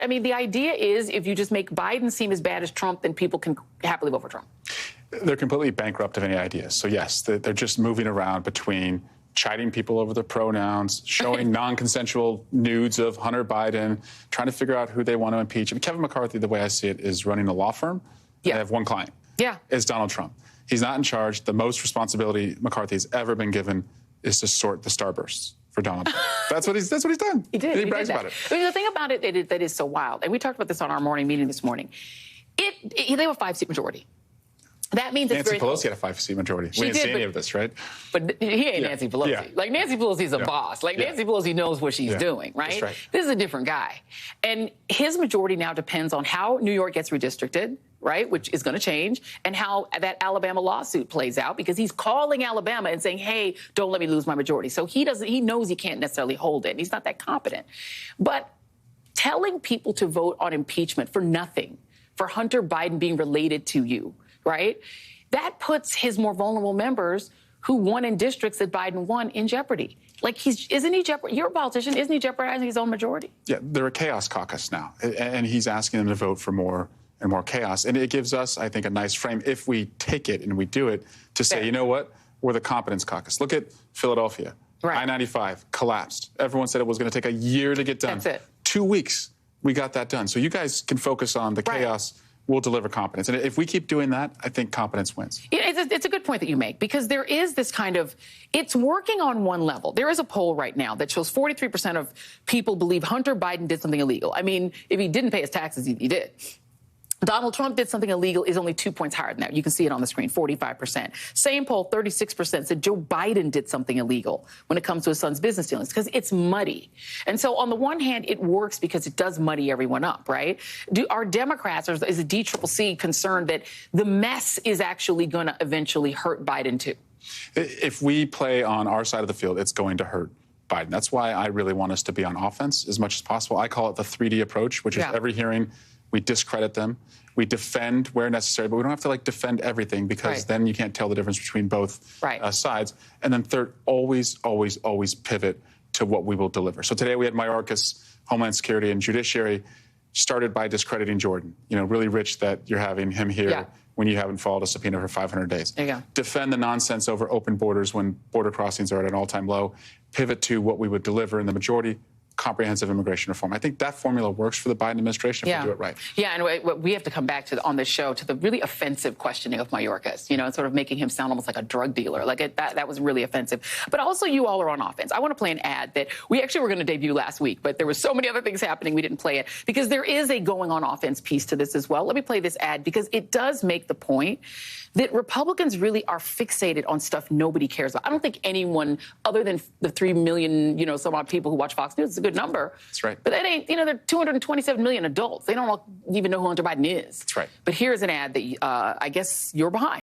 I mean, the idea is if you just make Biden seem as bad as Trump, then people can happily vote for Trump. They're completely bankrupt of any ideas. So, yes, they're just moving around between chiding people over their pronouns, showing non-consensual nudes of Hunter Biden, trying to figure out who they want to impeach. I mean, Kevin McCarthy, the way I see it, is running a law firm. Yeah. They have one client. Yeah. It's Donald Trump. He's not in charge. The most responsibility McCarthy has ever been given is to sort the starbursts for Donald Trump. That's what he's done. He did. And he brags about it. I mean, the thing about it that is so wild, and we talked about this on our morning meeting this morning, they have a 5-seat majority. That means Nancy Pelosi had a 5-seat majority. We didn't see any of this, right? But he ain't Nancy Pelosi. Yeah. Like, Nancy Pelosi's a boss. Like, Nancy Pelosi knows what she's doing, right? That's right? This is a different guy. And his majority now depends on how New York gets redistricted, right, which is going to change, and how that Alabama lawsuit plays out, because he's calling Alabama and saying, hey, don't let me lose my majority. So he knows he can't necessarily hold it. He's not that competent. But telling people to vote on impeachment for nothing, for Hunter Biden being related to you, right? That puts his more vulnerable members who won in districts that Biden won in jeopardy. Like, you're a politician, isn't he jeopardizing his own majority? Yeah, they're a chaos caucus now, and he's asking them to vote for more and more chaos. And it gives us, I think, a nice frame, if we take it and we do it, to say, you know what, we're the competence caucus. Look at Philadelphia. Right. I-95 collapsed. Everyone said it was going to take a year to get done. That's it. 2 weeks, we got that done. So you guys can focus on the chaos. We'll deliver competence. And if we keep doing that, I think competence wins. Yeah, it's a good point that you make, because there is this kind of, it's working on one level. There is a poll right now that shows 43% of people believe Hunter Biden did something illegal. I mean, if he didn't pay his taxes, he did. Donald Trump did something illegal is only 2 points higher than that. You can see it on the screen, 45%. Same poll, 36% said Joe Biden did something illegal when it comes to his son's business dealings, because it's muddy. And so on the one hand, it works because it does muddy everyone up, right? Are Democrats, or is the DCCC concerned that the mess is actually going to eventually hurt Biden too? If we play on our side of the field, it's going to hurt Biden. That's why I really want us to be on offense as much as possible. I call it the 3D approach, which is every hearing, we discredit them. We defend where necessary, but we don't have to defend everything, because then you can't tell the difference between both sides. And then third, always pivot to what we will deliver. So today we had Mayorkas, Homeland Security and Judiciary, started by discrediting Jordan. You know, really rich that you're having him here when you haven't followed a subpoena for 500 days. There you go. Defend the nonsense over open borders when border crossings are at an all-time low. Pivot to what we would deliver in the majority, comprehensive immigration reform. I think that formula works for the Biden administration if we do it right. Yeah, and we have to come back to, on this show, to the really offensive questioning of Mayorkas, you know, and sort of making him sound almost like a drug dealer. Like, that was really offensive. But also, you all are on offense. I want to play an ad that we actually were going to debut last week, but there were so many other things happening, we didn't play it, because there is a going on offense piece to this as well. Let me play this ad, because it does make the point that Republicans really are fixated on stuff nobody cares about. I don't think anyone, other than the 3 million, you know, some odd people who watch Fox News, it's a good number. That's right. But that ain't, you know, there are 227 million adults. They don't even know who Hunter Biden is. That's right. But here's an ad that I guess you're behind.